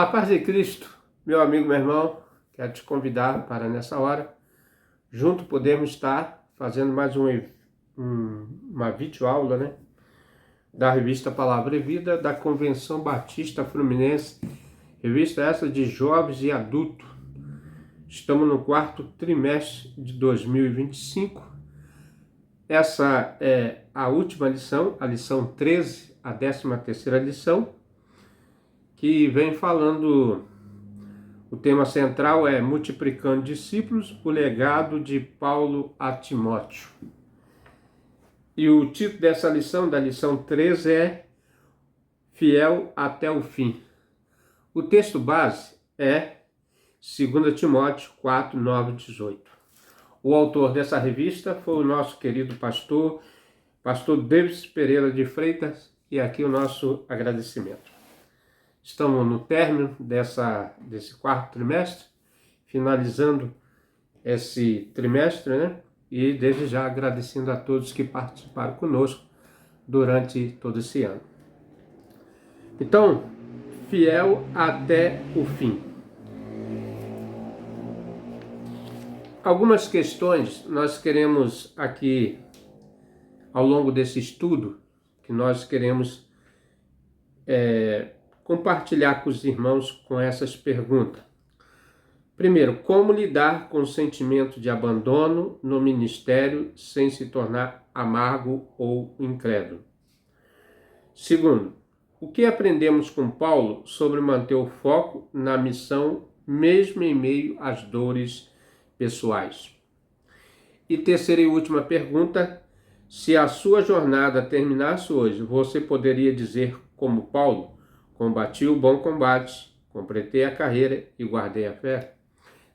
A paz de Cristo, meu amigo, meu irmão, quero te convidar para nessa hora, junto podemos estar fazendo mais uma videoaula, né? Da revista Palavra e Vida, da Convenção Batista Fluminense, revista essa de jovens e adultos. Estamos no quarto trimestre de 2025. Essa é a última lição, a lição 13, a 13ª lição, que vem falando. O tema central é Multiplicando Discípulos, o legado de Paulo a Timóteo. E o título dessa lição, da lição 13, é Fiel até o fim. O texto base é 2 Timóteo 4, 9 e 18. O autor dessa revista foi o nosso querido pastor Davis Pereira de Freitas, e aqui o nosso agradecimento. Estamos no término desse quarto trimestre, finalizando esse trimestre, né? E desde já agradecendo a todos que participaram conosco durante todo esse ano. Então, fiel até o fim. Algumas questões nós queremos aqui, ao longo desse estudo, que nós queremos compartilhar com os irmãos com essas perguntas. Primeiro, como lidar com o sentimento de abandono no ministério sem se tornar amargo ou incrédulo? Segundo, o que aprendemos com Paulo sobre manter o foco na missão mesmo em meio às dores pessoais? E terceira e última pergunta, se a sua jornada terminasse hoje, você poderia dizer como Paulo: combati o bom combate, completei a carreira e guardei a fé?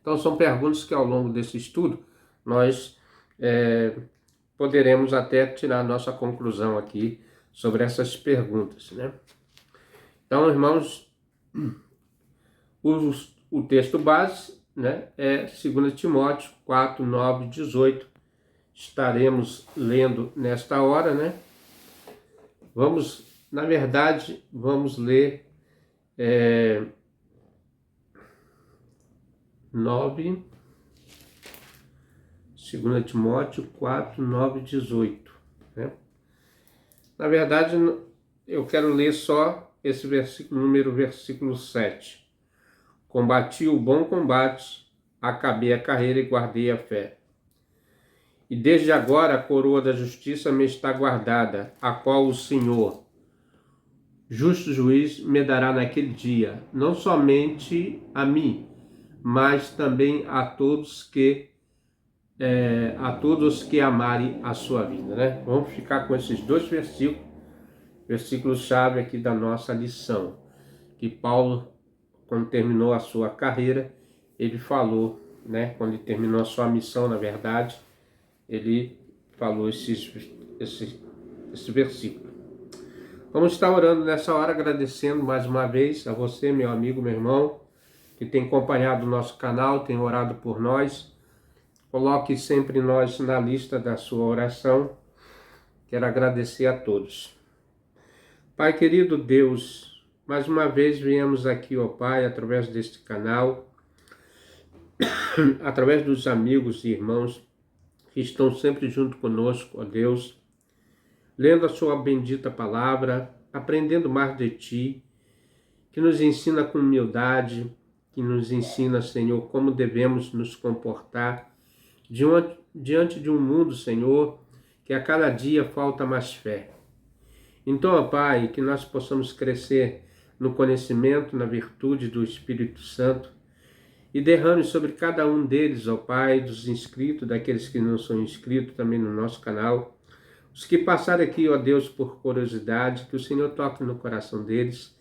Então são perguntas que ao longo desse estudo nós poderemos até tirar nossa conclusão aqui sobre essas perguntas, né? Então, irmãos, o texto base, né, é 2 Timóteo 4, 9 e 18. Estaremos lendo nesta hora, né? Na verdade, vamos ler 2 Timóteo 4, 9 e 18. Né? Na verdade, eu quero ler só esse versículo 7. Combati o bom combate, acabei a carreira e guardei a fé. E desde agora a coroa da justiça me está guardada, a qual o Senhor, justo juiz, me dará naquele dia, não somente a mim, mas também a todos que amarem a sua vida, né? Vamos ficar com esses dois versículos-chave aqui da nossa lição, que Paulo, quando terminou a sua carreira, ele falou, né? Quando ele terminou a sua missão, na verdade, ele falou esse versículo. Vamos estar orando nessa hora, agradecendo mais uma vez a você, meu amigo, meu irmão, que tem acompanhado o nosso canal, tem orado por nós. Coloque sempre nós na lista da sua oração. Quero agradecer a todos. Pai querido Deus, mais uma vez viemos aqui, ó Pai, através deste canal, através dos amigos e irmãos que estão sempre junto conosco, ó Deus, lendo a sua bendita palavra, aprendendo mais de Ti, que nos ensina com humildade, que nos ensina, Senhor, como devemos nos comportar diante de um mundo, Senhor, que a cada dia falta mais fé. Então, ó Pai, que nós possamos crescer no conhecimento, na virtude do Espírito Santo, e derrame sobre cada um deles, ó Pai, dos inscritos, daqueles que não são inscritos também no nosso canal, os que passarem aqui, ó Deus, por curiosidade, que o Senhor toque no coração deles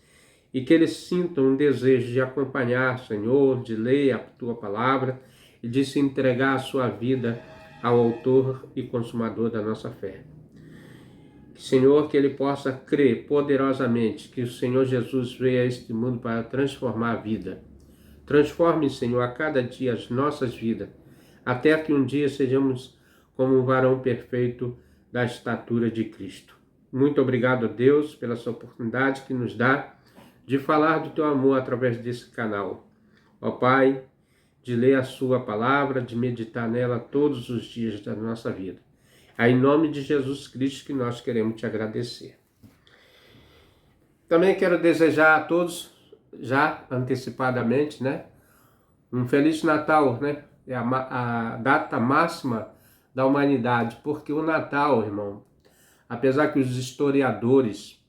e que eles sintam um desejo de acompanhar, Senhor, de ler a Tua palavra e de se entregar a sua vida ao autor e consumador da nossa fé. Senhor, que ele possa crer poderosamente que o Senhor Jesus veio a este mundo para transformar a vida. Transforme, Senhor, a cada dia as nossas vidas, até que um dia sejamos como um varão perfeito da estatura de Cristo. Muito obrigado a Deus pela sua oportunidade que nos dá de falar do teu amor através desse canal. Ó Pai, de ler a sua palavra, de meditar nela todos os dias da nossa vida. É em nome de Jesus Cristo que nós queremos te agradecer. Também quero desejar a todos, já antecipadamente, né, um Feliz Natal, né? É a data máxima da humanidade, porque o Natal, irmão, apesar que os historiadores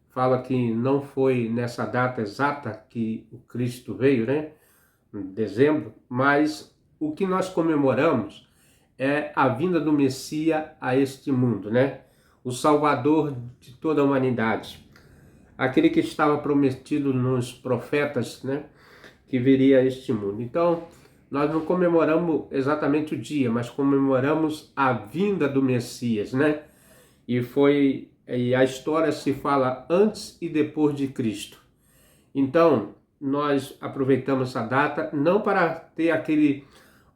falam que não foi nessa data exata que o Cristo veio, né, em dezembro, mas o que nós comemoramos é a vinda do Messias a este mundo, né? O Salvador de toda a humanidade. Aquele que estava prometido nos profetas, né? Que viria a este mundo. Então, nós não comemoramos exatamente o dia, mas comemoramos a vinda do Messias, né? E a história se fala antes e depois de Cristo. Então, nós aproveitamos essa data não para ter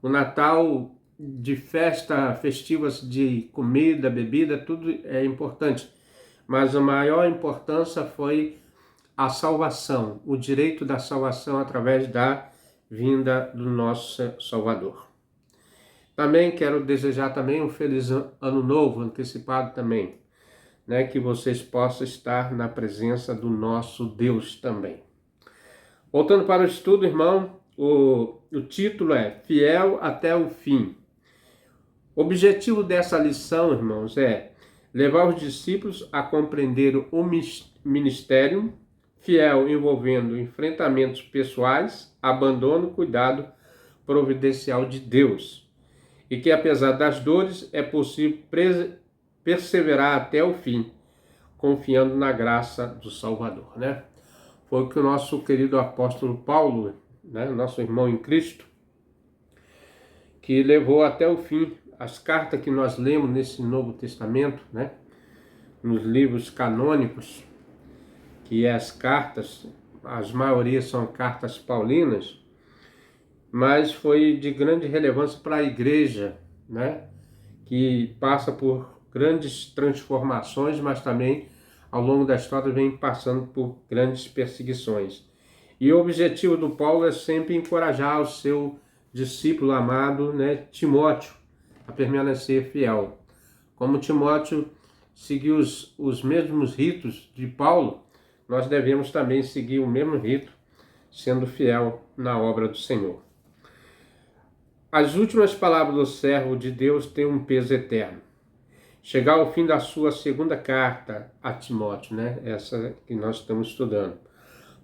o Natal de festivas de comida, bebida, tudo é importante, mas a maior importância foi a salvação, o direito da salvação através da vinda do nosso Salvador. Também quero desejar também um feliz ano novo antecipado também, né, que vocês possam estar na presença do nosso Deus também. Voltando para o estudo, irmão, o título é Fiel até o fim. O objetivo dessa lição, irmãos, é levar os discípulos a compreender o ministério fiel envolvendo enfrentamentos pessoais, abandono, cuidado providencial de Deus. E que apesar das dores é possível perseverar até o fim, confiando na graça do Salvador, né? Foi o que o nosso querido apóstolo Paulo, né, nosso irmão em Cristo, que levou até o fim. As cartas que nós lemos nesse Novo Testamento, né, nos livros canônicos, que as cartas, as maioria são cartas paulinas, mas foi de grande relevância para a igreja, né, que passa por grandes transformações, mas também ao longo da história vem passando por grandes perseguições. E o objetivo do Paulo é sempre encorajar o seu discípulo amado, né, Timóteo, a permanecer fiel. Como Timóteo seguiu os mesmos ritos de Paulo, nós devemos também seguir o mesmo rito, sendo fiel na obra do Senhor. As últimas palavras do servo de Deus têm um peso eterno. Chegar ao fim da sua segunda carta a Timóteo, né? Essa que nós estamos estudando.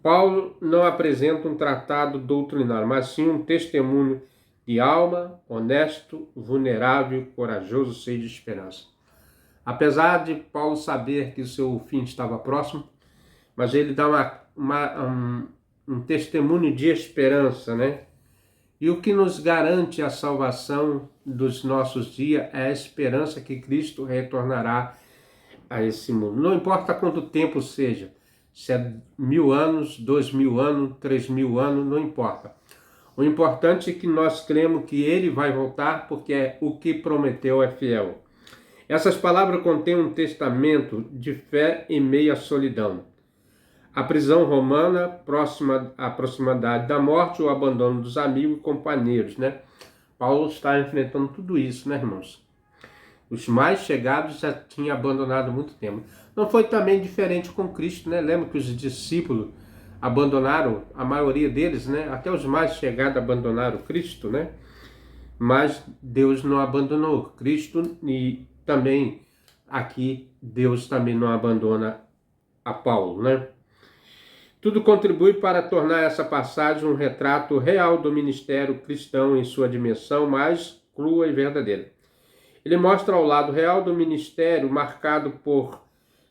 Paulo não apresenta um tratado doutrinário, mas sim um testemunho de alma, honesto, vulnerável, corajoso, cheio de esperança. Apesar de Paulo saber que o seu fim estava próximo, mas ele dá um testemunho de esperança, né? E o que nos garante a salvação dos nossos dias é a esperança que Cristo retornará a esse mundo. Não importa quanto tempo seja, se é 1000 anos, 2000 anos, 3000 anos, não importa. O importante é que nós cremos que Ele vai voltar, porque o que prometeu é fiel. Essas palavras contêm um testamento de fé em meio à solidão. A prisão romana, próxima à proximidade da morte, o abandono dos amigos e companheiros, né? Paulo está enfrentando tudo isso, né, irmãos? Os mais chegados já tinham abandonado há muito tempo. Não foi também diferente com Cristo, né? Lembra que os discípulos abandonaram, a maioria deles, né? Até os mais chegados abandonaram Cristo, né? Mas Deus não abandonou Cristo e também aqui Deus também não abandona a Paulo, né? Tudo contribui para tornar essa passagem um retrato real do ministério cristão em sua dimensão mais crua e verdadeira. Ele mostra o lado real do ministério marcado por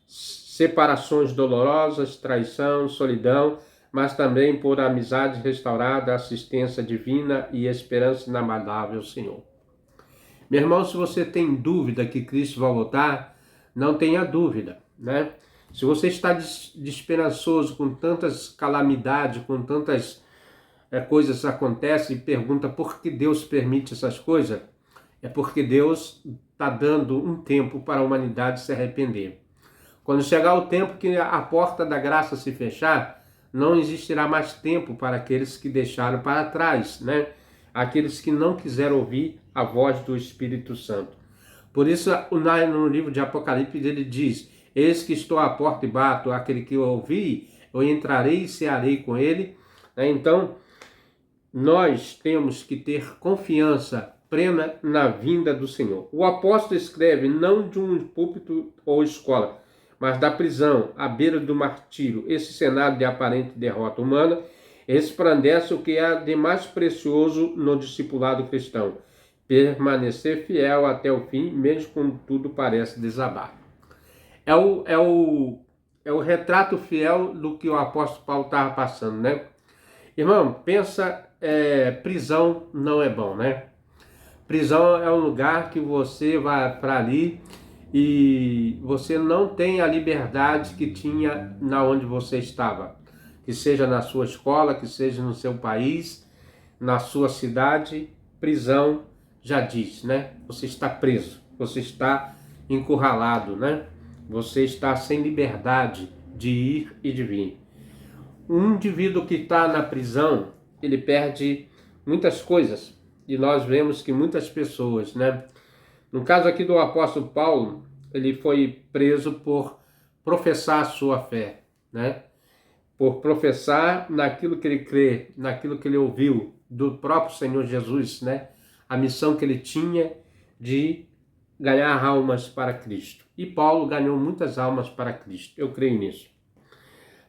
separações dolorosas, traição, solidão, mas também por amizade restaurada, assistência divina e esperança inabalável, Senhor. Meu irmão, se você tem dúvida que Cristo vai voltar, não tenha dúvida, né? Se você está desesperançoso com tantas calamidades, com tantas coisas que acontecem e pergunta por que Deus permite essas coisas, é porque Deus está dando um tempo para a humanidade se arrepender. Quando chegar o tempo que a porta da graça se fechar, não existirá mais tempo para aqueles que deixaram para trás, né? Aqueles que não quiseram ouvir a voz do Espírito Santo. Por isso, no livro de Apocalipse, ele diz: eis que estou à porta e bato, aquele que eu ouvi, eu entrarei e cearei com ele. Então, nós temos que ter confiança plena na vinda do Senhor. O apóstolo escreve não de um púlpito ou escola, mas da prisão, à beira do martírio. Esse cenário de aparente derrota humana resplandece o que há de mais precioso no discipulado cristão: permanecer fiel até o fim, mesmo quando tudo parece desabar. É o retrato fiel do que o apóstolo Paulo estava passando, né? Irmão, pensa, prisão não é bom, né? Prisão é um lugar que você vai para ali e você não tem a liberdade que tinha na onde você estava. Que seja na sua escola, que seja no seu país, na sua cidade, prisão já diz, né? Você está preso, você está encurralado, né? Você está sem liberdade de ir e de vir. Um indivíduo que está na prisão, ele perde muitas coisas. E nós vemos que muitas pessoas, né? No caso aqui do apóstolo Paulo, ele foi preso por professar a sua fé, né? Por professar naquilo que ele crê, naquilo que ele ouviu do próprio Senhor Jesus, né? A missão que ele tinha de ganhar almas para Cristo. E Paulo ganhou muitas almas para Cristo. Eu creio nisso.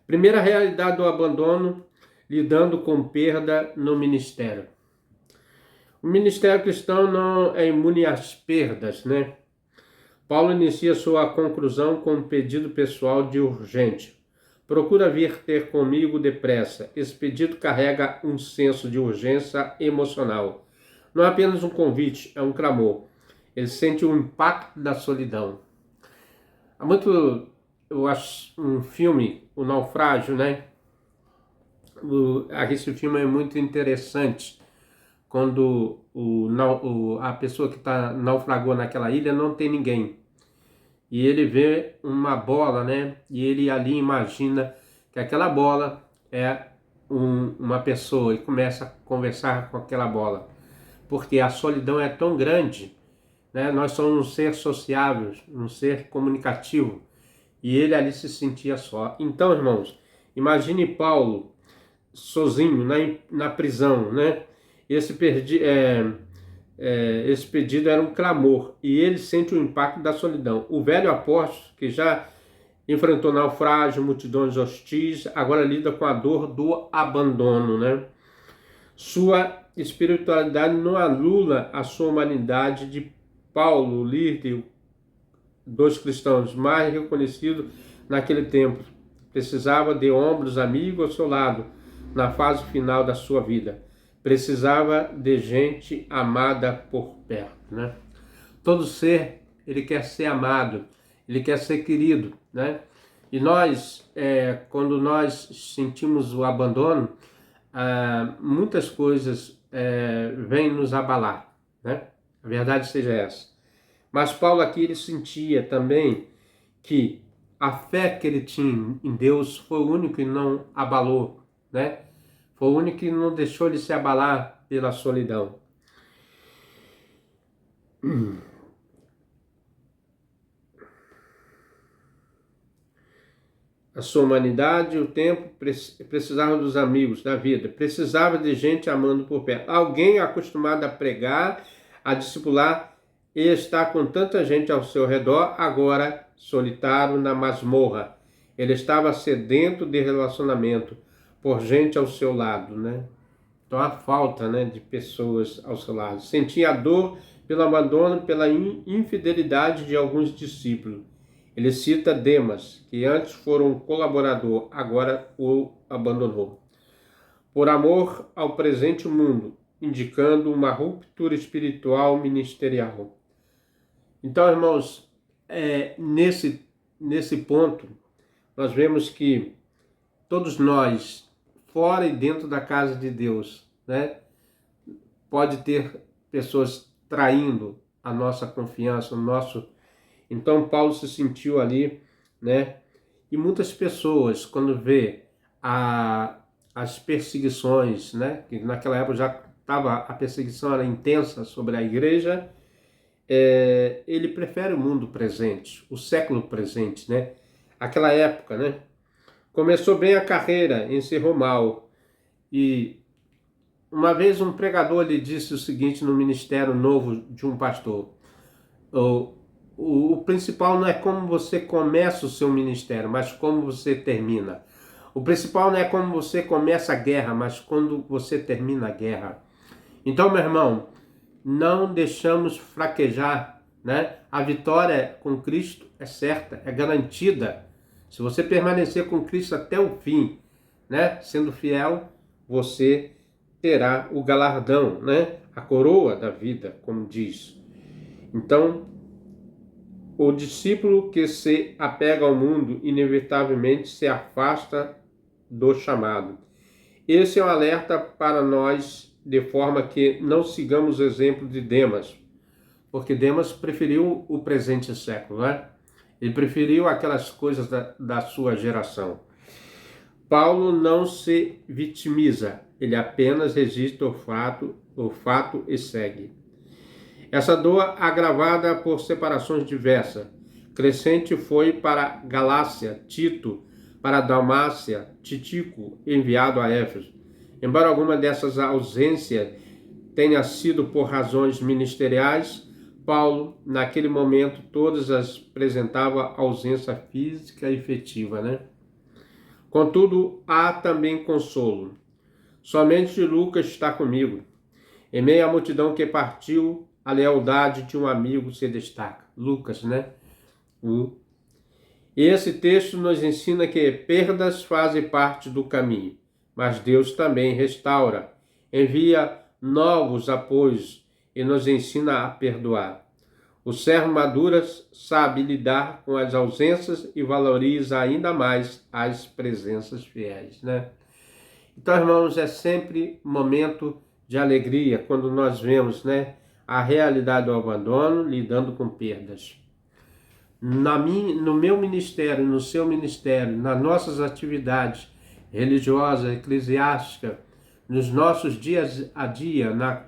Primeira realidade do abandono, lidando com perda no ministério. O ministério cristão não é imune às perdas, né? Paulo inicia sua conclusão com um pedido pessoal de urgente. Procura vir ter comigo depressa. Esse pedido carrega um senso de urgência emocional. Não é apenas um convite, é um clamor. Ele sente o impacto da solidão. Há muito, eu acho, um filme, O Naufrágio, né? Esse filme é muito interessante. Quando a pessoa que naufragou naquela ilha não tem ninguém. E ele vê uma bola, né? E ele ali imagina que aquela bola é uma pessoa e começa a conversar com aquela bola. Porque a solidão é tão grande, né? Nós somos um ser sociável, um ser comunicativo. E ele ali se sentia só. Então, irmãos, imagine Paulo sozinho na prisão, né? Esse pedido era um clamor e ele sente o impacto da solidão. O velho apóstolo, que já enfrentou naufrágio, multidões hostis, agora lida com a dor do abandono, né? Sua espiritualidade não anula a sua humanidade de Paulo, líder dos cristãos, mais reconhecido naquele tempo. Precisava de ombros amigos ao seu lado na fase final da sua vida. Precisava de gente amada por perto, né? Todo ser, ele quer ser amado, ele quer ser querido, né? E nós, quando nós sentimos o abandono, muitas coisas vêm nos abalar, né? A verdade seja essa. Mas Paulo aqui, ele sentia também que a fé que ele tinha em Deus foi o único que não abalou, né? Foi o único que não deixou ele se abalar pela solidão. A sua humanidade, o tempo, precisava dos amigos, da vida. Precisava de gente amando por perto. Alguém acostumado a pregar, a discipular e estar com tanta gente ao seu redor, agora solitário na masmorra. Ele estava sedento de relacionamento, por gente ao seu lado, né? Então a falta, né, de pessoas ao seu lado. Sentia a dor pelo abandono, pela infidelidade de alguns discípulos. Ele cita Demas, que antes foi um colaborador, agora o abandonou. Por amor ao presente mundo, indicando uma ruptura espiritual ministerial. Então, irmãos, nesse ponto, nós vemos que todos nós, fora e dentro da casa de Deus, né? Pode ter pessoas traindo a nossa confiança, o nosso... Então Paulo se sentiu ali, né? E muitas pessoas, quando vê as perseguições, né? Que naquela época já estava, a perseguição era intensa sobre a igreja. Ele prefere o mundo presente, o século presente, né? Aquela época, né? Começou bem a carreira, encerrou mal. E uma vez um pregador lhe disse o seguinte no ministério novo de um pastor: o principal não é como você começa o seu ministério, mas como você termina. O principal não é como você começa a guerra, mas quando você termina a guerra. Então, meu irmão, não deixamos fraquejar, né? A vitória com Cristo é certa, é garantida. Se você permanecer com Cristo até o fim, né? Sendo fiel, você terá o galardão, né? A coroa da vida, como diz. Então, o discípulo que se apega ao mundo, inevitavelmente se afasta do chamado. Esse é um alerta para nós, de forma que não sigamos o exemplo de Demas, porque Demas preferiu o presente século, né? Ele preferiu aquelas coisas da sua geração. Paulo não se vitimiza, ele apenas registra o fato e segue. Essa dor, agravada por separações diversas, Crescente foi para Galácia, Tito para Dalmácia, Tíquico enviado a Éfeso. Embora alguma dessas ausências tenha sido por razões ministeriais, Paulo, naquele momento, todas as apresentava ausência física e efetiva, né? Contudo, há também consolo. Somente Lucas está comigo. Em meio à multidão que partiu, a lealdade de um amigo se destaca. Lucas, né? E esse texto nos ensina que perdas fazem parte do caminho, mas Deus também restaura, envia novos apoios e nos ensina a perdoar. O servo maduro sabe lidar com as ausências e valoriza ainda mais as presenças fiéis, né? Então, irmãos, é sempre momento de alegria quando nós vemos, né, a realidade do abandono, lidando com perdas. No meu ministério, no seu ministério, nas nossas atividades religiosas, eclesiásticas, nos nossos dias a dia, na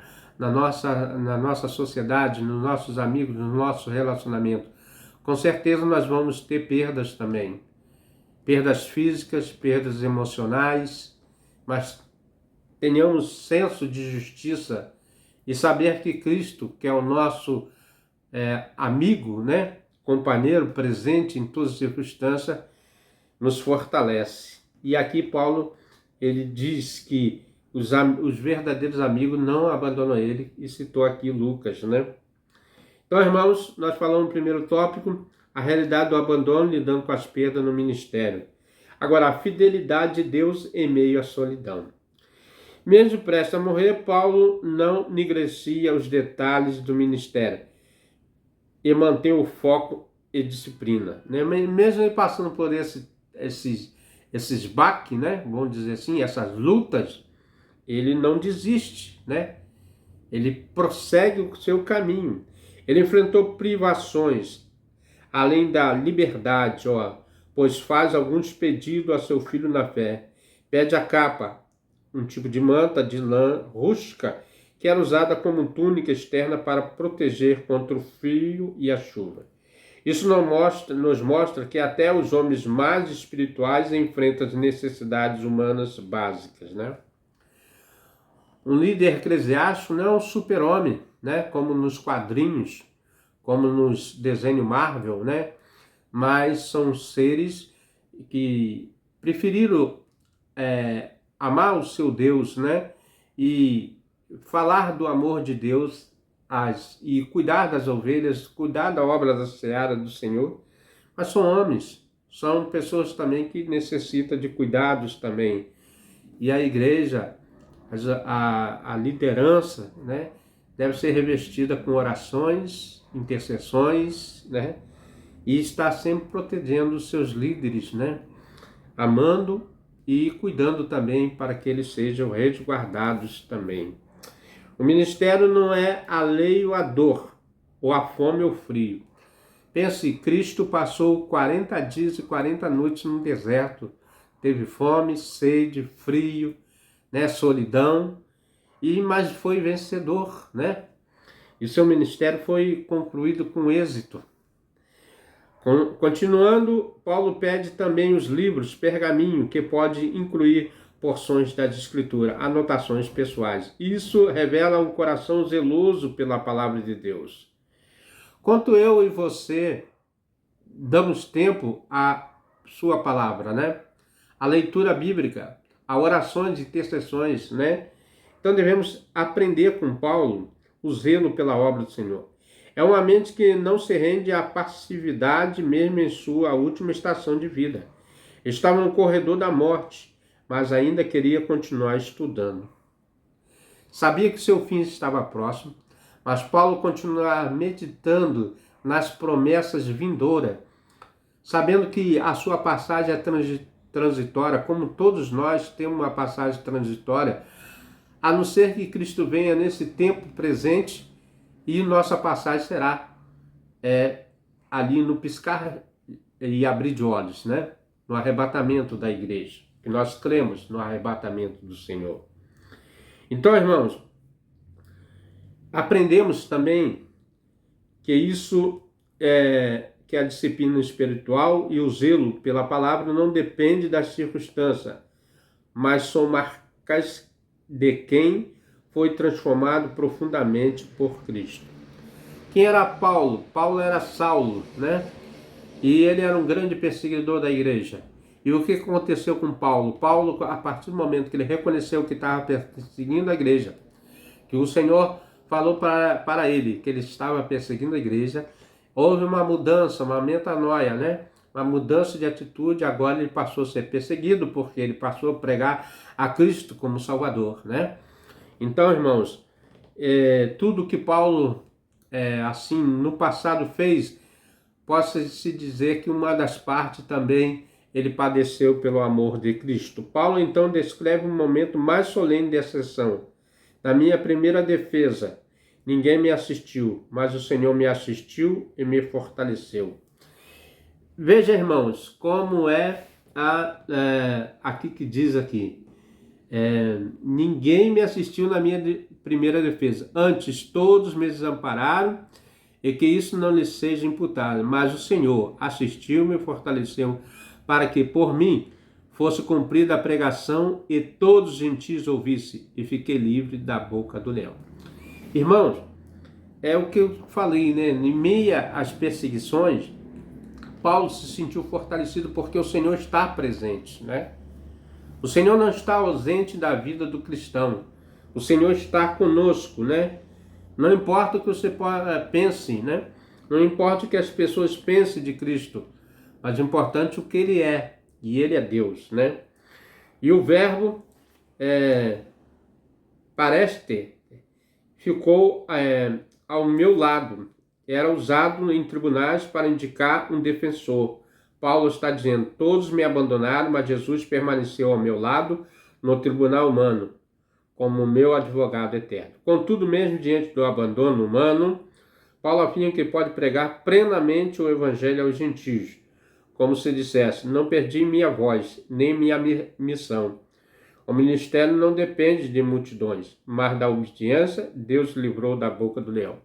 nossa sociedade, nos nossos amigos, no nosso relacionamento, com certeza nós vamos ter perdas também. Perdas físicas, perdas emocionais, mas tenhamos senso de justiça e saber que Cristo, que é o nosso amigo, né, companheiro, presente em todas as circunstâncias, nos fortalece. E aqui Paulo, ele diz que os verdadeiros amigos não abandonam ele, e citou aqui Lucas, né? Então, irmãos, nós falamos no primeiro tópico, a realidade do abandono, lidando com as perdas no ministério. Agora, a fidelidade de Deus em meio à solidão. Mesmo prestes a morrer, Paulo não negligencia os detalhes do ministério e mantém o foco e disciplina, né? Mesmo ele passando por esses baques, né? Vamos dizer assim, essas lutas, ele não desiste, né? Ele prossegue o seu caminho. Ele enfrentou privações, além da liberdade, pois faz alguns pedidos a seu filho na fé. Pede a capa, um tipo de manta de lã rústica, que era usada como túnica externa para proteger contra o frio e a chuva. Isso nos mostra que até os homens mais espirituais enfrentam as necessidades humanas básicas, né? Um líder eclesiástico não é um super-homem, né? Como nos quadrinhos, como nos desenhos Marvel, né? Mas são seres que preferiram amar o seu Deus, né? E falar do amor de Deus e cuidar das ovelhas, cuidar da obra da seara do Senhor. Mas são homens, são pessoas também que necessitam de cuidados também. E a igreja, a liderança, né, deve ser revestida com orações, intercessões, né, e estar sempre protegendo os seus líderes, né, amando e cuidando também para que eles sejam resguardados também. O ministério não é alheio à dor, ou à fome ou frio. Pense, Cristo passou 40 dias e 40 noites no deserto, teve fome, sede, frio, né, solidão, mas foi vencedor, né? E seu ministério foi concluído com êxito. Continuando, Paulo pede também os livros, pergaminho, que pode incluir porções das Escrituras, anotações pessoais. Isso revela um coração zeloso pela palavra de Deus. Quanto eu e você damos tempo à sua palavra, né? A leitura bíblica, a orações e intercessões, né? Então devemos aprender com Paulo o zelo pela obra do Senhor. É uma mente que não se rende à passividade mesmo em sua última estação de vida. Estava no corredor da morte, mas ainda queria continuar estudando. Sabia que seu fim estava próximo, mas Paulo continuava meditando nas promessas vindouras, sabendo que a sua passagem é transitória, como todos nós temos uma passagem transitória, a não ser que Cristo venha nesse tempo presente e nossa passagem será ali no piscar e abrir de olhos, né? No arrebatamento da igreja, que nós cremos no arrebatamento do Senhor. Então, irmãos, aprendemos também que isso que a disciplina espiritual e o zelo pela palavra não depende das circunstâncias, mas são marcas de quem foi transformado profundamente por Cristo. Quem era Paulo? Paulo era Saulo, né? E ele era um grande perseguidor da igreja. E o que aconteceu com Paulo? Paulo, a partir do momento que ele reconheceu que estava perseguindo a igreja, que o Senhor falou para ele que ele estava perseguindo a igreja, houve uma mudança, uma metanoia, né? Uma mudança de atitude. Agora ele passou a ser perseguido porque ele passou a pregar a Cristo como Salvador, né? Então, irmãos, tudo que Paulo, assim, no passado fez, possa-se dizer que uma das partes também ele padeceu pelo amor de Cristo. Paulo, então, descreve um momento mais solene de ascensão. Na minha primeira defesa, ninguém me assistiu, mas o Senhor me assistiu e me fortaleceu. Veja, irmãos, como aqui que diz aqui. Ninguém me assistiu na minha primeira defesa. Antes, todos me desampararam e que isso não lhes seja imputado. Mas o Senhor assistiu-me e fortaleceu para que por mim fosse cumprida a pregação e todos os gentios ouvissem, e fiquei livre da boca do leão. Irmãos, é o que eu falei, né? Em meio às perseguições, Paulo se sentiu fortalecido porque o Senhor está presente, né? O Senhor não está ausente da vida do cristão. O Senhor está conosco, né? Não importa o que você pense, né? Não importa o que as pessoas pensem de Cristo, mas é importante o que Ele é, e Ele é Deus, né? E o verbo pareste ficou ao meu lado. Era usado em tribunais para indicar um defensor. Paulo está dizendo, todos me abandonaram, mas Jesus permaneceu ao meu lado no tribunal humano, como meu advogado eterno. Contudo, mesmo diante do abandono humano, Paulo afirma que pode pregar plenamente o evangelho aos gentios, como se dissesse, não perdi minha voz, nem minha missão. O ministério não depende de multidões, mas da obediência, Deus livrou da boca do leão.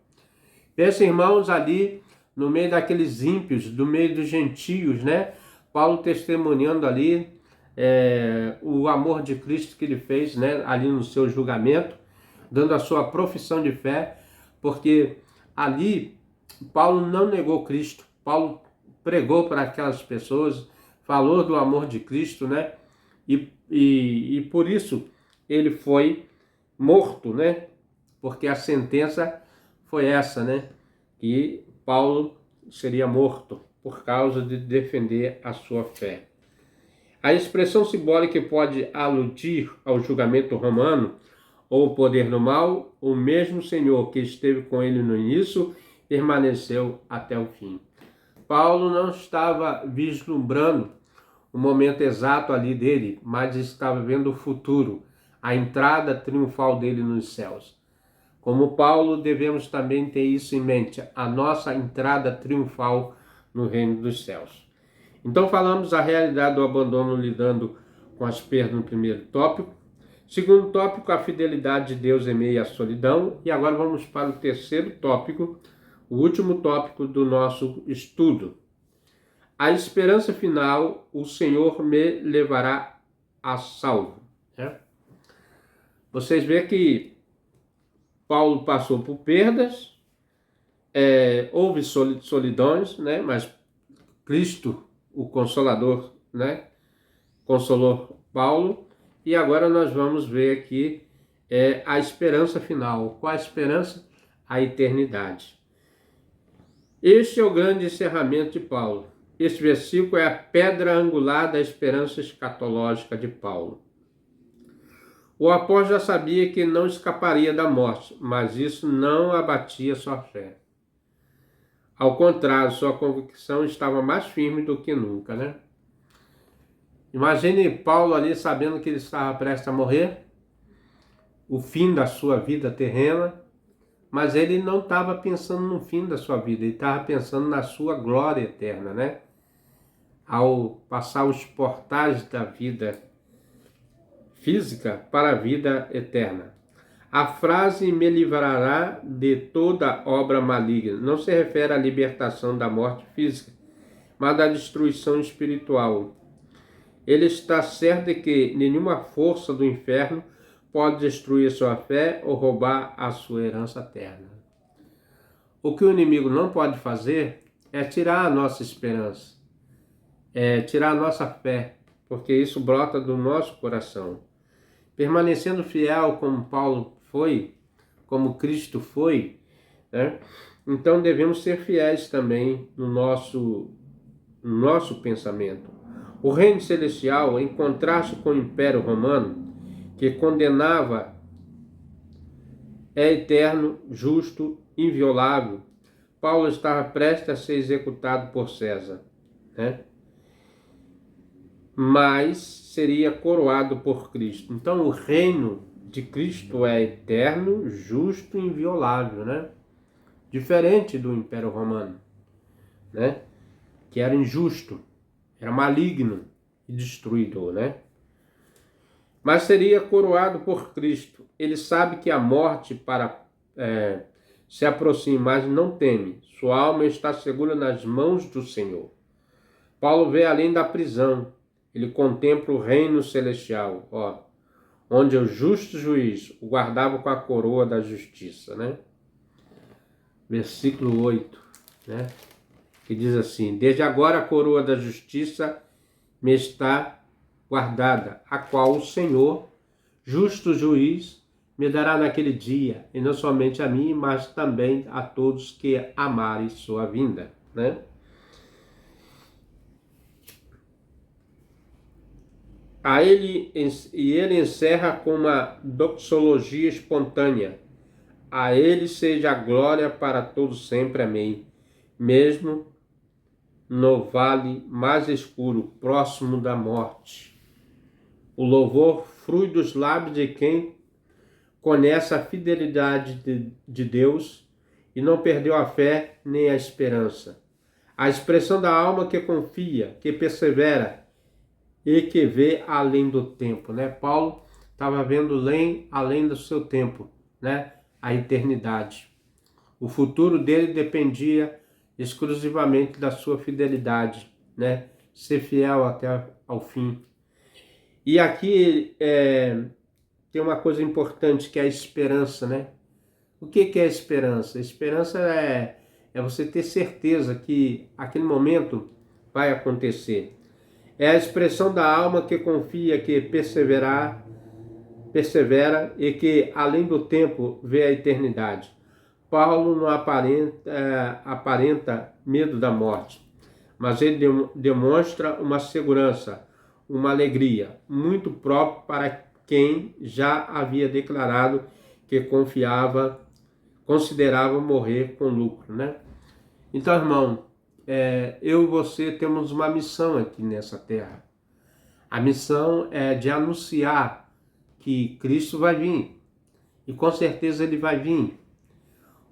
Esses irmãos ali, no meio daqueles ímpios, do meio dos gentios, né? Paulo testemunhando ali o amor de Cristo que ele fez, né? Ali no seu julgamento, dando a sua profissão de fé, porque ali Paulo não negou Cristo. Paulo pregou para aquelas pessoas, falou do amor de Cristo, né? E por isso ele foi morto, né? Porque a sentença foi essa, né? Que Paulo seria morto por causa de defender a sua fé. A expressão simbólica pode aludir ao julgamento romano ou o poder do mal, o mesmo Senhor que esteve com ele no início permaneceu até o fim. Paulo não estava vislumbrando o momento exato ali dele, mas estava vendo o futuro, a entrada triunfal dele nos céus. Como Paulo, devemos também ter isso em mente, a nossa entrada triunfal no reino dos céus. Então falamos a realidade do abandono lidando com as perdas no primeiro tópico. Segundo tópico, a fidelidade de Deus em meio à solidão. E agora vamos para o terceiro tópico, o último tópico do nosso estudo. A esperança final, o Senhor me levará a salvo. Vocês veem que Paulo passou por perdas, houve solidões, né? Mas Cristo, o Consolador, né? Consolou Paulo. E agora nós vamos ver aqui a esperança final. Qual a esperança? A eternidade. Este é o grande encerramento de Paulo. Este versículo é a pedra angular da esperança escatológica de Paulo. O apóstolo já sabia que não escaparia da morte, mas isso não abatia sua fé. Ao contrário, sua convicção estava mais firme do que nunca, né? Imagine Paulo ali sabendo que ele estava prestes a morrer, o fim da sua vida terrena, mas ele não estava pensando no fim da sua vida, ele estava pensando na sua glória eterna, né? Ao passar os portais da vida física para a vida eterna. A frase "me livrará de toda obra maligna" não se refere à libertação da morte física, mas da destruição espiritual. Ele está certo de que nenhuma força do inferno pode destruir sua fé ou roubar a sua herança eterna. O que o inimigo não pode fazer é tirar a nossa esperança, tirar a nossa fé, porque isso brota do nosso coração. Permanecendo fiel como Paulo foi, como Cristo foi, né? Então devemos ser fiéis também no nosso pensamento. O reino celestial, em contraste com o Império Romano, que condenava, é eterno, justo, inviolável. Paulo estava prestes a ser executado por César, né? Mas seria coroado por Cristo. Então o reino de Cristo é eterno, justo e inviolável, né? Diferente do Império Romano, né? Que era injusto, era maligno e destruidor, né? Mas seria coroado por Cristo. Ele sabe que a morte se aproxima, mas não teme. Sua alma está segura nas mãos do Senhor. Paulo vê além da prisão. Ele contempla o reino celestial, onde o justo juiz o guardava com a coroa da justiça, né? Versículo 8, né? Que diz assim: desde agora a coroa da justiça me está guardada, a qual o Senhor, justo juiz, me dará naquele dia, e não somente a mim, mas também a todos que amarem sua vinda, né? Ele encerra com uma doxologia espontânea. A ele seja a glória para todos sempre, amém. Mesmo no vale mais escuro, próximo da morte, o louvor flui dos lábios de quem conhece a fidelidade de Deus e não perdeu a fé nem a esperança. A expressão da alma que confia, que persevera e que vê além do tempo, né? Paulo estava vendo além do seu tempo, né? A eternidade. O futuro dele dependia exclusivamente da sua fidelidade, né? Ser fiel até ao fim. E aqui tem uma coisa importante que é a esperança, né? O que é a esperança? A esperança é você ter certeza que aquele momento vai acontecer. É a expressão da alma que confia, que persevera e que, além do tempo, vê a eternidade. Paulo não aparenta medo da morte, mas ele demonstra uma segurança, uma alegria, muito própria para quem já havia declarado que considerava morrer com lucro, né? Então, irmão, eu e você temos uma missão aqui nessa terra. A missão é de anunciar que Cristo vai vir. E com certeza ele vai vir.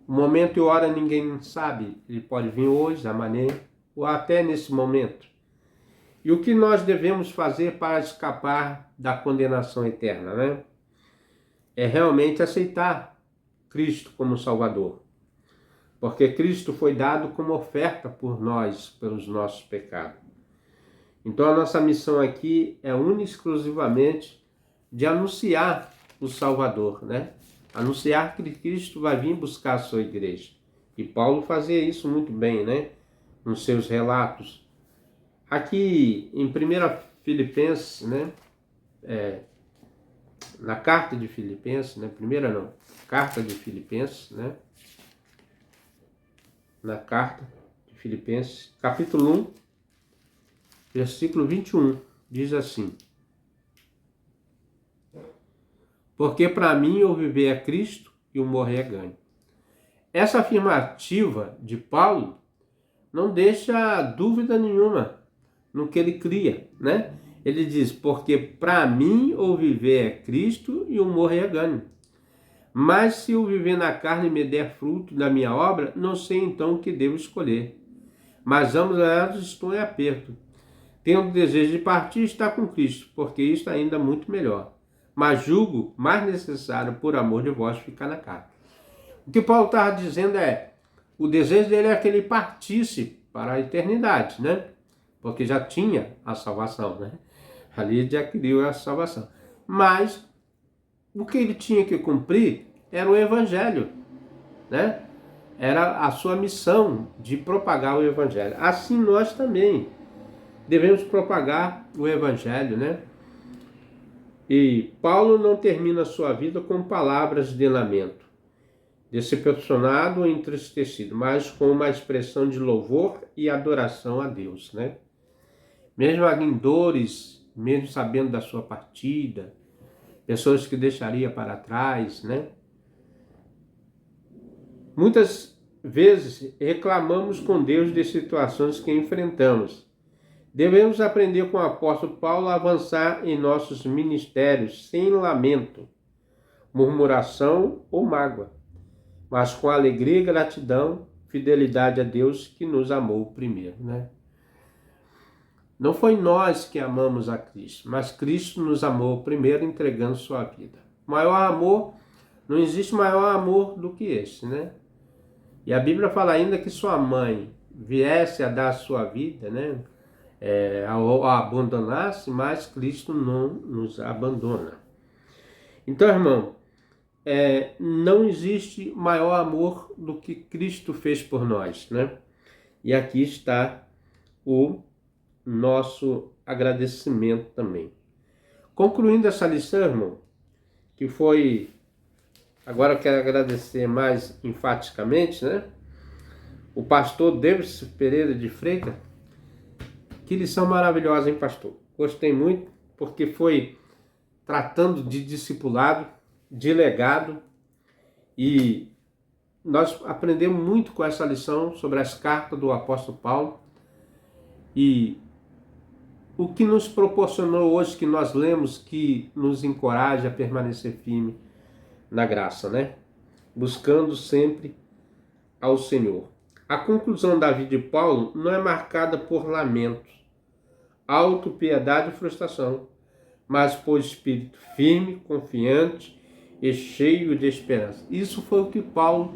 O momento e hora ninguém sabe. Ele pode vir hoje, amanhã, ou até nesse momento. E o que nós devemos fazer para escapar da condenação eterna, né? É realmente aceitar Cristo como Salvador. Porque Cristo foi dado como oferta por nós, pelos nossos pecados. Então a nossa missão aqui é única e exclusivamente de anunciar o Salvador, né? Anunciar que Cristo vai vir buscar a sua igreja. E Paulo fazia isso muito bem, né? Nos seus relatos. Aqui em 1 Filipenses, né? Na carta de Filipenses, né? Primeira não, carta de Filipenses, né? Na carta de Filipenses, capítulo 1, versículo 21, diz assim: porque para mim o viver é Cristo e o morrer é ganho. Essa afirmativa de Paulo não deixa dúvida nenhuma no que ele cria, né? Ele diz, porque para mim o viver é Cristo e o morrer é ganho. Mas se o viver na carne me der fruto da minha obra, não sei então o que devo escolher. Mas ambos elas estão em aperto. Tenho o desejo de partir e estar com Cristo, porque isto é ainda muito melhor. Mas julgo mais necessário, por amor de vós, ficar na carne. O que Paulo estava dizendo é, o desejo dele é que ele partisse para a eternidade, né? Porque já tinha a salvação, né? Ali já criou a salvação. Mas o que ele tinha que cumprir era o evangelho, né? Era a sua missão de propagar o evangelho. Assim nós também devemos propagar o evangelho, né? E Paulo não termina a sua vida com palavras de lamento, decepcionado ou entristecido, mas com uma expressão de louvor e adoração a Deus, né? Mesmo em dores, mesmo sabendo da sua partida, pessoas que deixaria para trás, né? Muitas vezes reclamamos com Deus de situações que enfrentamos. Devemos aprender com o apóstolo Paulo a avançar em nossos ministérios sem lamento, murmuração ou mágoa, mas com alegria e gratidão, fidelidade a Deus que nos amou primeiro, né? Não foi nós que amamos a Cristo, mas Cristo nos amou primeiro entregando sua vida. Maior amor, não existe maior amor do que esse, né? E a Bíblia fala ainda que sua mãe viesse a dar a sua vida, né? A abandonasse, mas Cristo não nos abandona. Então, irmão, não existe maior amor do que Cristo fez por nós, né? E aqui está o nosso agradecimento também. Concluindo essa lição, irmão, que foi, agora eu quero agradecer mais enfaticamente, né? O pastor Davis Pereira de Freitas. Que lição maravilhosa, hein, pastor? Gostei muito, porque foi tratando de discipulado, de legado, e nós aprendemos muito com essa lição sobre as cartas do apóstolo Paulo, e o que nos proporcionou hoje, que nós lemos, que nos encoraja a permanecer firme na graça, né? Buscando sempre ao Senhor. A conclusão da vida de Paulo não é marcada por lamentos, autopiedade e frustração, mas por espírito firme, confiante e cheio de esperança. Isso foi o que Paulo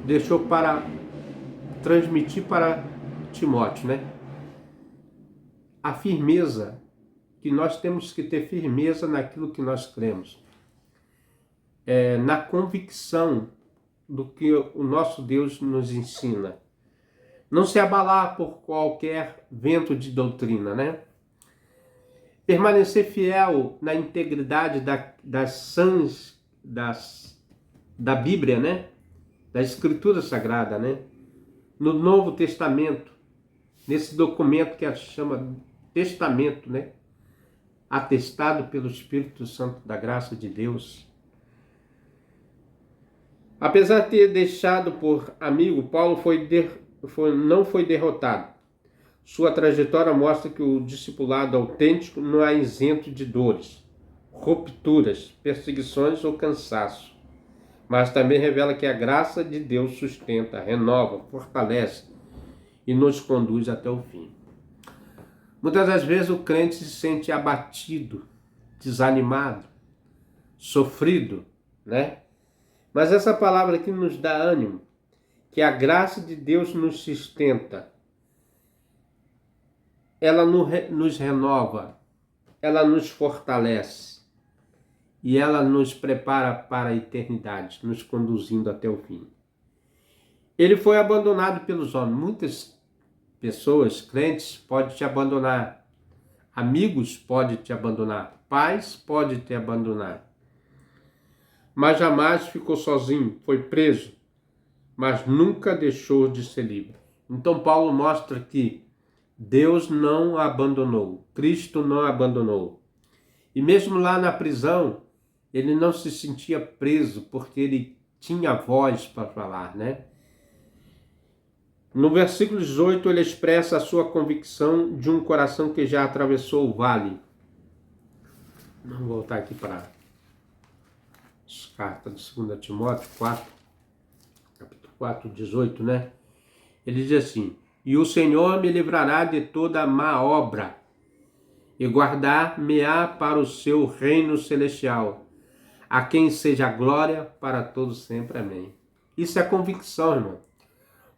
deixou para transmitir para Timóteo, né? A firmeza, que nós temos que ter firmeza naquilo que nós cremos, na convicção do que o nosso Deus nos ensina. Não se abalar por qualquer vento de doutrina, né? Permanecer fiel na integridade da Bíblia, né? Da Escritura Sagrada, né? No Novo Testamento, nesse documento que se chama Testamento, né? Atestado pelo Espírito Santo da graça de Deus. Apesar de ter deixado por amigo, Paulo não foi derrotado. Sua trajetória mostra que o discipulado autêntico não é isento de dores, rupturas, perseguições ou cansaço, mas também revela que a graça de Deus sustenta, renova, fortalece e nos conduz até o fim. Muitas das vezes o crente se sente abatido, desanimado, sofrido, né? Mas essa palavra aqui nos dá ânimo, que a graça de Deus nos sustenta, ela nos renova, ela nos fortalece e ela nos prepara para a eternidade, nos conduzindo até o fim. Ele foi abandonado pelos homens. Muitas pessoas, crentes, podem te abandonar. Amigos podem te abandonar. Pais podem te abandonar. Mas jamais ficou sozinho, foi preso, mas nunca deixou de ser livre. Então Paulo mostra que Deus não abandonou, Cristo não abandonou. E mesmo lá na prisão, ele não se sentia preso, porque ele tinha voz para falar, né? No versículo 18, ele expressa a sua convicção de um coração que já atravessou o vale. Vamos voltar aqui para as cartas de 2 Timóteo 4, capítulo 4, 18, né? Ele diz assim: e o Senhor me livrará de toda má obra e guardar-me-á para o seu reino celestial, a quem seja glória para todos sempre. Amém. Isso é convicção, irmão.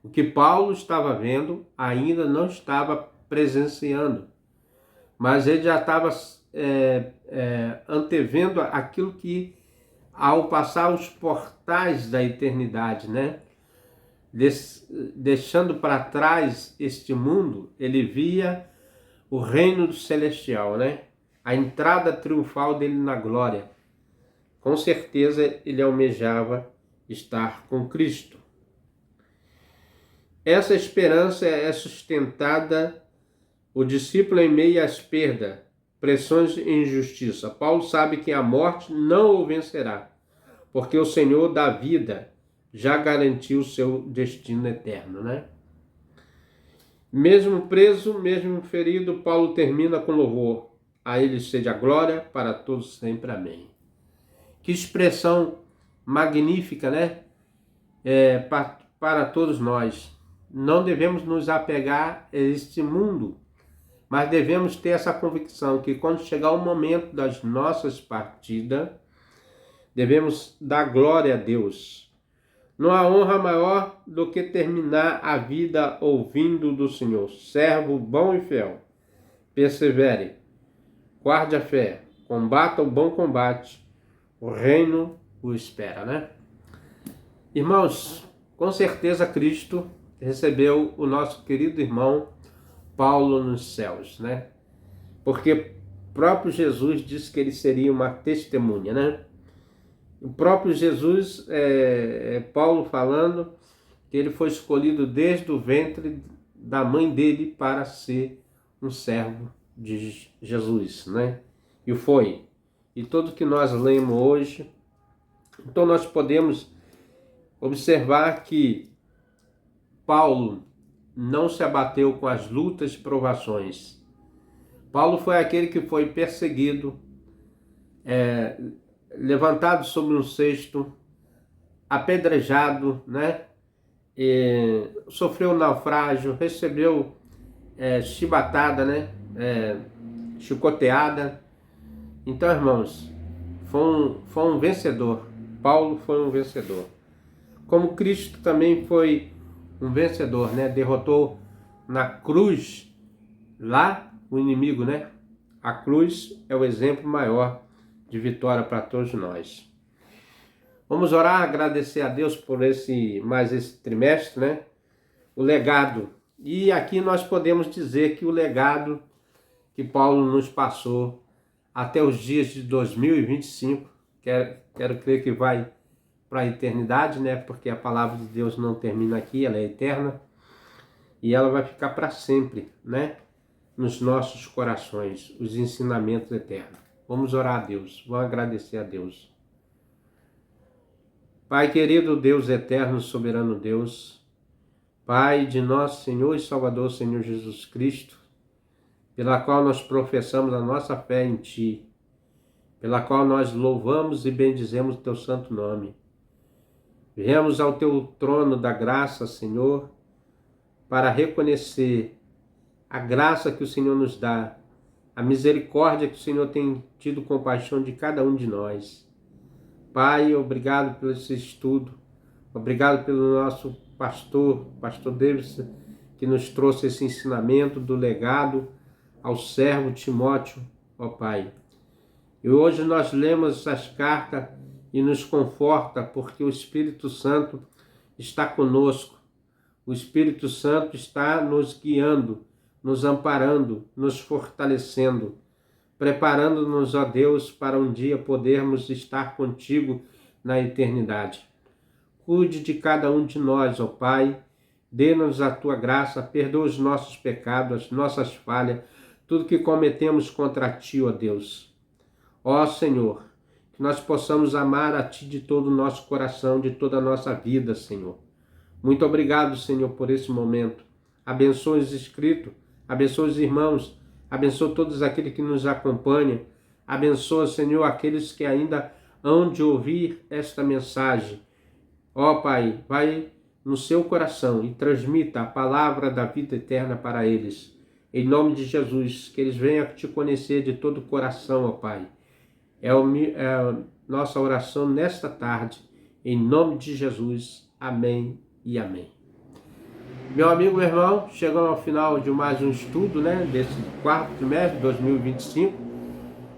O que Paulo estava vendo ainda não estava presenciando, mas ele já estava antevendo aquilo que, ao passar os portais da eternidade, né? Deixando para trás este mundo, ele via o reino celestial, né? A entrada triunfal dele na glória. Com certeza ele almejava estar com Cristo. Essa esperança é sustentada o discípulo em meio às perdas, pressões e injustiça. Paulo sabe que a morte não o vencerá, porque o Senhor da vida já garantiu o seu destino eterno, né? Mesmo preso, mesmo ferido, Paulo termina com louvor. A ele seja glória para todos sempre. Amém. Que expressão magnífica, né? Para todos nós. Não devemos nos apegar a este mundo, mas devemos ter essa convicção que quando chegar o momento das nossas partidas, devemos dar glória a Deus. Não há honra maior do que terminar a vida ouvindo do Senhor. Servo bom e fiel, persevere, guarde a fé, combata o bom combate, o reino o espera, né? Irmãos, com certeza Cristo recebeu o nosso querido irmão Paulo nos céus, né? Porque próprio Jesus disse que ele seria uma testemunha, né? O próprio Jesus, Paulo falando que ele foi escolhido desde o ventre da mãe dele para ser um servo de Jesus, né? E foi. E tudo que nós lemos hoje, então nós podemos observar que Paulo não se abateu com as lutas e provações. Paulo foi aquele que foi perseguido, levantado sobre um cesto, apedrejado, né? Sofreu naufrágio, recebeu chibatada, né? Chicoteada. Então, irmãos, foi um vencedor. Paulo foi um vencedor. Como Cristo também foi um vencedor, né? Derrotou na cruz lá o inimigo, né? A cruz é o exemplo maior de vitória para todos nós. Vamos orar, agradecer a Deus por mais esse trimestre, né? O legado. E aqui nós podemos dizer que o legado que Paulo nos passou até os dias de 2025, quero crer que vai para a eternidade, né? Porque a palavra de Deus não termina aqui, ela é eterna. E ela vai ficar para sempre, né? Nos nossos corações, os ensinamentos eternos. Vamos orar a Deus, vamos agradecer a Deus. Pai querido, Deus eterno, soberano Deus, Pai de nosso Senhor e Salvador, Senhor Jesus Cristo, pela qual nós professamos a nossa fé em Ti, pela qual nós louvamos e bendizemos o Teu santo nome. Viemos ao Teu trono da graça, Senhor, para reconhecer a graça que o Senhor nos dá, a misericórdia que o Senhor tem tido compaixão de cada um de nós. Pai, obrigado por esse estudo, obrigado pelo nosso pastor Davis, que nos trouxe esse ensinamento do legado ao servo Timóteo, ó Pai. E hoje nós lemos essas cartas e nos conforta, porque o Espírito Santo está conosco. O Espírito Santo está nos guiando, nos amparando, nos fortalecendo, preparando-nos, ó Deus, para um dia podermos estar contigo na eternidade. Cuide de cada um de nós, ó Pai, dê-nos a tua graça, perdoa os nossos pecados, as nossas falhas, tudo que cometemos contra ti, ó Deus. Ó Senhor, que nós possamos amar a ti de todo o nosso coração, de toda a nossa vida, Senhor. Muito obrigado, Senhor, por esse momento. Abençoe os inscritos, abençoe os irmãos, abençoe todos aqueles que nos acompanham. Abençoa, Senhor, aqueles que ainda hão de ouvir esta mensagem. Ó Pai, vai no seu coração e transmita a palavra da vida eterna para eles. Em nome de Jesus, que eles venham te conhecer de todo o coração, ó Pai. É a nossa oração nesta tarde, em nome de Jesus. Amém e amém. Meu amigo, meu irmão, chegamos ao final de mais um estudo, desse quarto trimestre de 2025.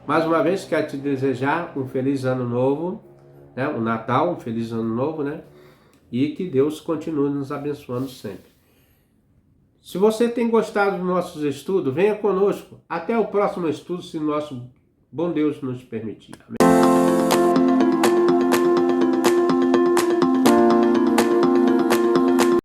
Mais uma vez, quero te desejar um feliz ano novo, um Natal, um feliz ano novo, e que Deus continue nos abençoando sempre. Se você tem gostado dos nossos estudos, venha conosco. Até o próximo estudo, se nosso bom Deus nos permitir. Amém.